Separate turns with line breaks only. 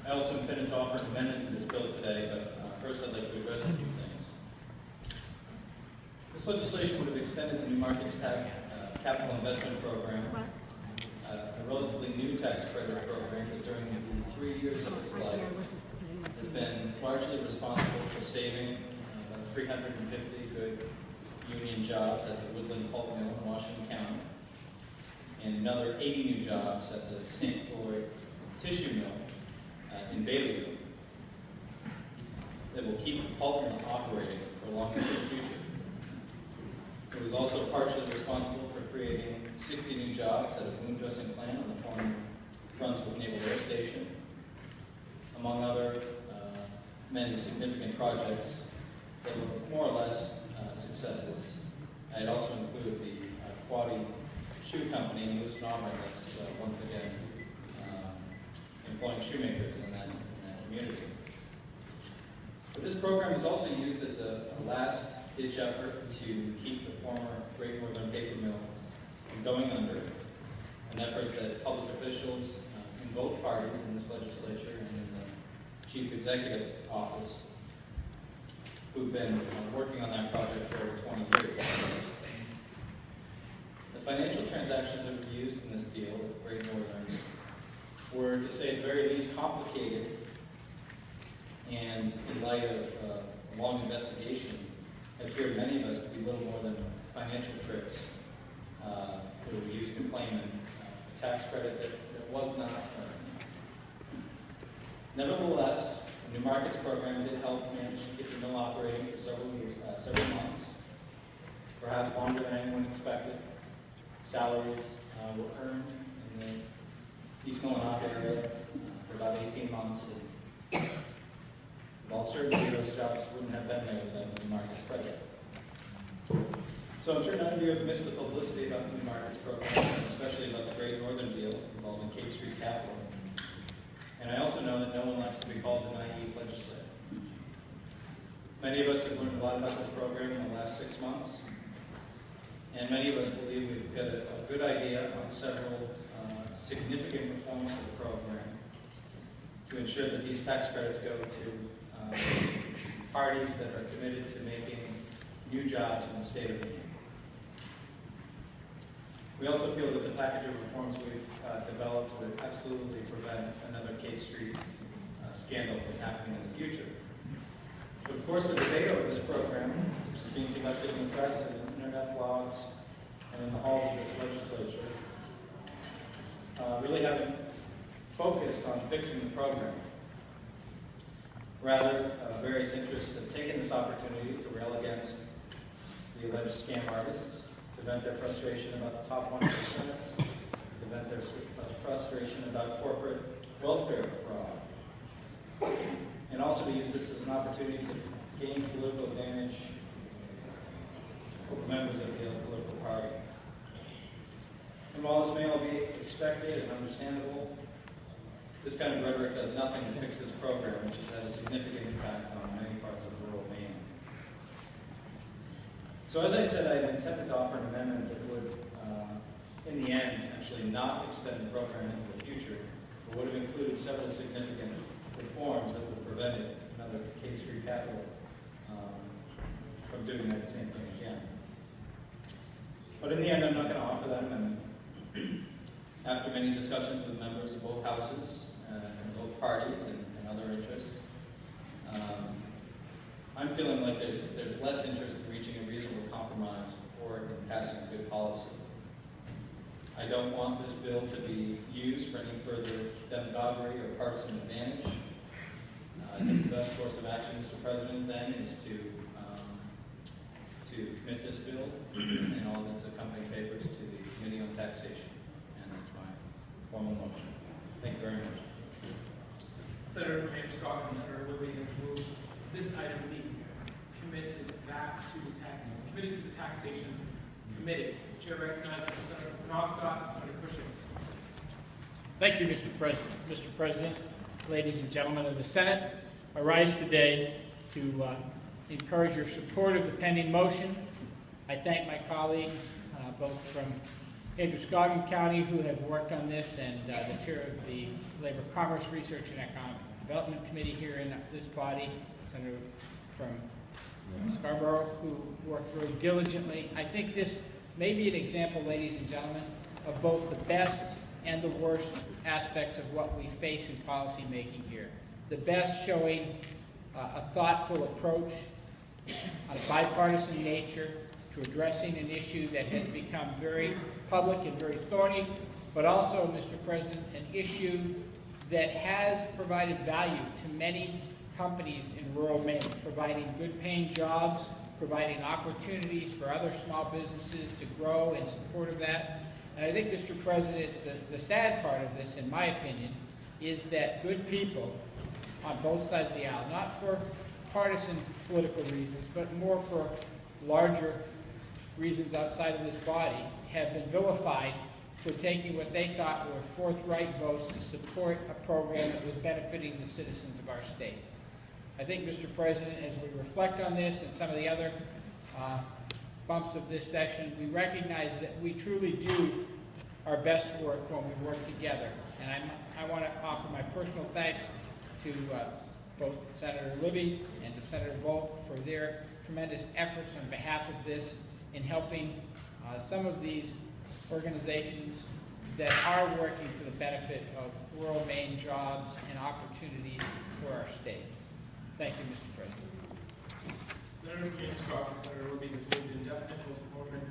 I also intended to offer an amendment to this bill today, but first I'd like to address a few things. This legislation would have extended the New Markets Capital Investment Program, a relatively new tax credit program that during the 3 years of its life has been largely responsible for saving about 350 good union jobs at the Woodland Pulp Mill in Washington County, and another 80 new jobs at the St. Croix Tissue Mill in Baileyville that will keep the pulp mill operating for long into the future. It was also partially responsible for creating 60 new jobs at a wound dressing plant on the former Brunswick Naval Air Station, among other many significant projects that were more or less successes. I'd also include the Quaddy Shoe Company in Moose Norman that's once again employing shoemakers in that community. But this program is also used as a last-ditch effort to keep the former Great Northern Paper Mill from going under, an effort that public officials in both parties in this legislature and in the Chief Executive's office who've been working on that project for over 20 years. The financial transactions that were used in this deal with Great Northern were, to say the very least, complicated, and in light of a long investigation, it appeared to many of us to be little more than financial tricks that were used to claim a tax credit that was not earned. Nevertheless, the New Markets program did help manage to keep the mill operating for several months, perhaps longer than anyone expected. Salaries were earned in the East Millinocket area for about 18 months. And with all certainty, those jobs wouldn't have been there without the New Markets credit. So I'm sure none of you have missed the publicity about the New Markets program, especially about the Great Northern deal involving Kate Street Capital. And I also know that no one likes to be called the naive legislator. Many of us have learned a lot about this program in the last 6 months, and many of us believe we've got a good idea on several significant reforms to the program to ensure that these tax credits go to parties that are committed to making new jobs in the state of Maine. We also feel that the package of reforms we've developed would absolutely prevent another Kate Street scandal from happening in the future. But of course, the debate over this program, which is being conducted in the press and internet blogs and in the halls of this legislature, really haven't focused on fixing the program. Rather, various interests have taken this opportunity to rail against the alleged scam artists, to vent their frustration about the top 1%, to vent their frustration about corporate welfare fraud, and also to use this as an opportunity to gain political advantage over members of the other political party. And while this may all be expected and understandable, this kind of rhetoric does nothing to fix this program, which has had a significant impact on many parts of rural Maine. So as I said, I intended to offer an amendment that would, in the end, actually not extend the program into the future, but would have included several significant reforms that would prevent another Kate Street Capital from doing that same thing again. But in the end, I'm not going to offer that amendment. After many discussions with members of both houses and both parties and other interests, I'm feeling like there's less interest in reaching a reasonable compromise or in passing a good policy. I don't want this bill to be used for any further demagoguery or partisan advantage. I think the best course of action, Mr. President, then, is to commit this bill and all of its accompanying papers to the Committee on Taxation. And that's my formal motion. Thank you very much.
Senator from D-Androscoggin, Senator Libby has moved this item be committed back to the Taxation Committee. The Chair recognizes Senator R-Penobscot and Senator Cushing.
Thank you, Mr. President. Mr. President, ladies and gentlemen of the Senate, I rise today to encourage your support of the pending motion. I thank my colleagues, both from Androscoggin County, who have worked on this, and the chair of the Labor, Commerce, Research, and Economic Development Committee here in this body, Senator from Scarborough, who worked very diligently. I think this may be an example, ladies and gentlemen, of both the best and the worst aspects of what we face in policy making here. The best showing a thoughtful approach on a bipartisan nature to addressing an issue that has become very public and very thorny, but also, Mr. President, an issue that has provided value to many companies in rural Maine, providing good-paying jobs, providing opportunities for other small businesses to grow in support of that. And I think, Mr. President, the sad part of this, in my opinion, is that good people on both sides of the aisle, not for partisan political reasons, but more for larger reasons outside of this body, have been vilified for taking what they thought were forthright votes to support a program that was benefiting the citizens of our state. I think, Mr. President, as we reflect on this and some of the other bumps of this session, we recognize that we truly do our best work when we work together. And I want to offer my personal thanks to both Senator Libby and to Senator Volk for their tremendous efforts on behalf of this in helping some of these organizations that are working for the benefit of rural Maine jobs and opportunities for our state. Thank you, Mr. President.
Senator from Androscoggin, Senator Libby has moved indefinite postponement